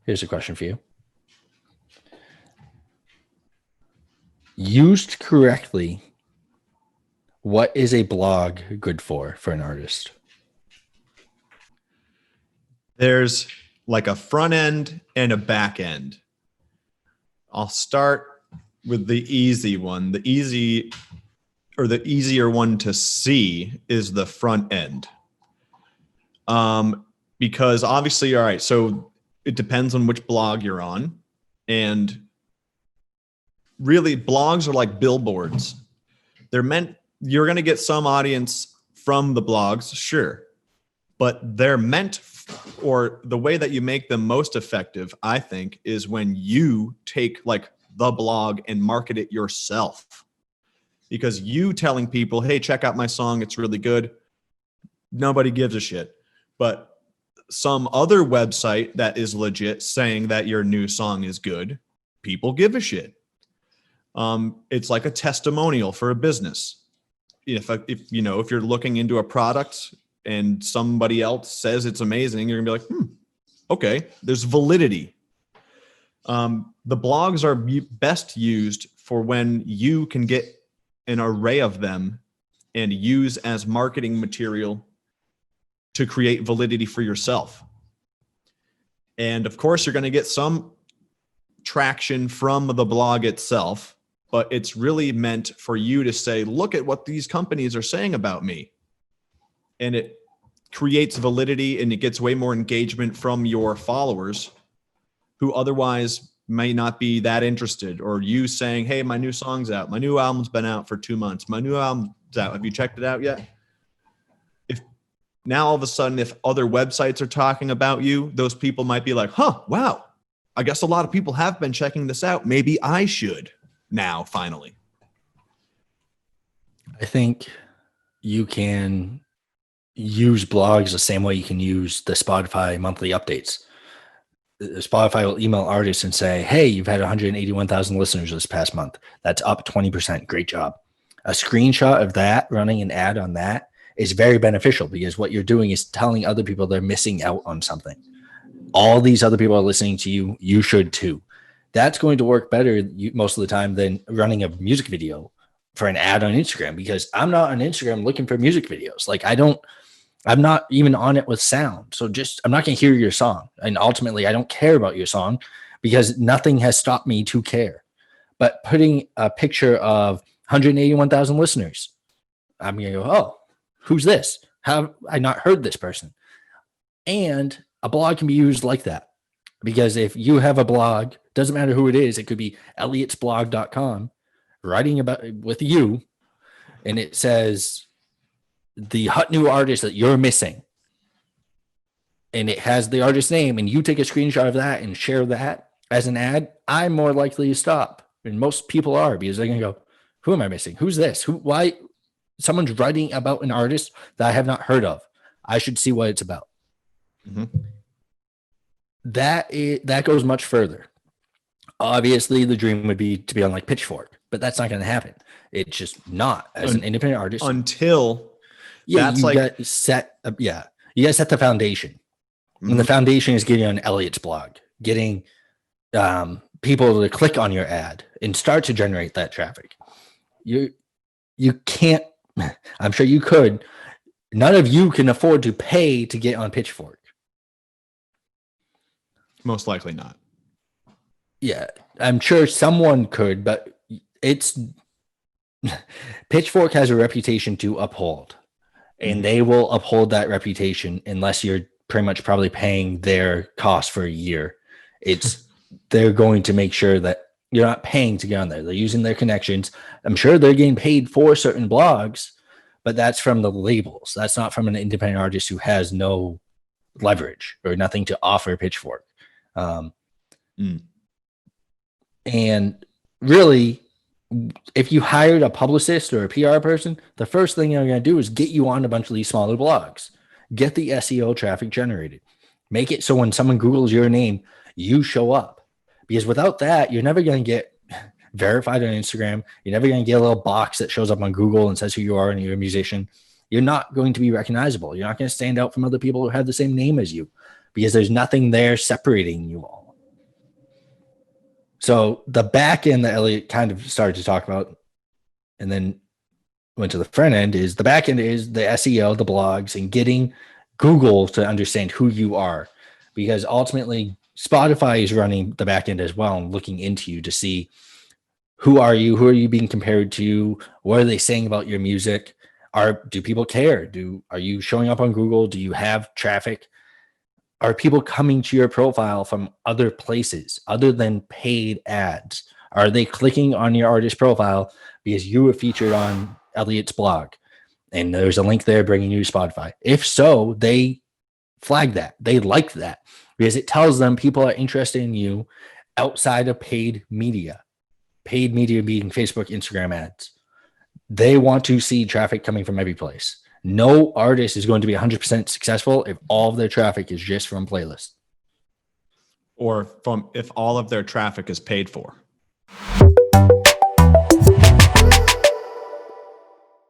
Here's a question for you. Used correctly, what is a blog good for an artist? There's like a front end and a back end. I'll start with the easy one. The easier one to see is the front end. Because obviously, all right, so it depends on which blog you're on. And really, blogs are like billboards. You're going to get some audience from the blogs, sure. But they're meant, or the way that you make them most effective, I think, is when you take like the blog and market it yourself. Because you telling people, hey, check out my song, it's really good, nobody gives a shit. But some other website that is legit saying that your new song is good, people give a shit. It's like a testimonial for a business. If you're looking into a product and somebody else says it's amazing, you're gonna be like, okay, there's validity. The blogs are best used for when you can get an array of them and use as marketing material to create validity for yourself. And of course, you're going to get some traction from the blog itself, but it's really meant for you to say, look at what these companies are saying about me. And it creates validity and it gets way more engagement from your followers who otherwise may not be that interested, or you saying, hey, my new song's out. My new album's been out for 2 months. My new album's out. Have you checked it out yet? Now, all of a sudden, if other websites are talking about you, those people might be like, wow, I guess a lot of people have been checking this out. Maybe I should now, finally. I think you can use blogs the same way you can use the Spotify monthly updates. Spotify will email artists and say, hey, you've had 181,000 listeners this past month. That's up 20%. Great job. A screenshot of that, running an ad on that, is very beneficial because what you're doing is telling other people they're missing out on something. All these other people are listening to you. You should too. That's going to work better most of the time than running a music video for an ad on Instagram, because I'm not on Instagram looking for music videos. Like I'm not even on it with sound. So I'm not going to hear your song. And ultimately I don't care about your song because nothing has stopped me to care. But putting a picture of 181,000 listeners, I'm going to go, oh, who's this? How have I not heard this person? And a blog can be used like that, because if you have a blog, doesn't matter who it is, it could be elliotsblog.com writing about with you, and it says the hot new artist that you're missing, and it has the artist name, and you take a screenshot of that and share that as an ad, I'm more likely to stop. And most people are, because they're going to go, who am I missing? Who's this? Why? Someone's writing about an artist that I have not heard of. I should see what it's about. Mm-hmm. That goes much further. Obviously, the dream would be to be on like Pitchfork, but that's not going to happen. It's just not as an independent artist until you got to set the foundation. Mm-hmm. And the foundation is getting on Elliot's blog, getting people to click on your ad and start to generate that traffic. You can't. I'm sure you could. None of you can afford to pay to get on Pitchfork. Most likely not. Yeah, I'm sure someone could, but Pitchfork has a reputation to uphold, and they will uphold that reputation unless you're pretty much probably paying their cost for a year. They're going to make sure that you're not paying to get on there. They're using their connections. I'm sure they're getting paid for certain blogs, but that's from the labels. That's not from an independent artist who has no leverage or nothing to offer Pitchfork. And really, if you hired a publicist or a PR person, the first thing they're going to do is get you on a bunch of these smaller blogs, get the SEO traffic generated, make it so when someone Googles your name, you show up. Because without that, you're never going to get verified on Instagram. You're never going to get a little box that shows up on Google and says who you are and you're a musician. You're not going to be recognizable. You're not going to stand out from other people who have the same name as you, because there's nothing there separating you all. So the back end that Elliot kind of started to talk about and then went to the front end is the back end is the SEO, the blogs, and getting Google to understand who you are. Because ultimately, Spotify is running the back end as well and looking into you to see who are you, who are you being compared to, what are they saying about your music, do people care, are you showing up on Google, do you have traffic, are people coming to your profile from other places other than paid ads, are they clicking on your artist profile because you were featured on Elliot's blog and there's a link there bringing you to Spotify? If so, they flag that, they like that, because it tells them people are interested in you outside of paid media being Facebook, Instagram ads. They want to see traffic coming from every place. No artist is going to be 100% successful if all of their traffic is just from playlists. Or if all of their traffic is paid for.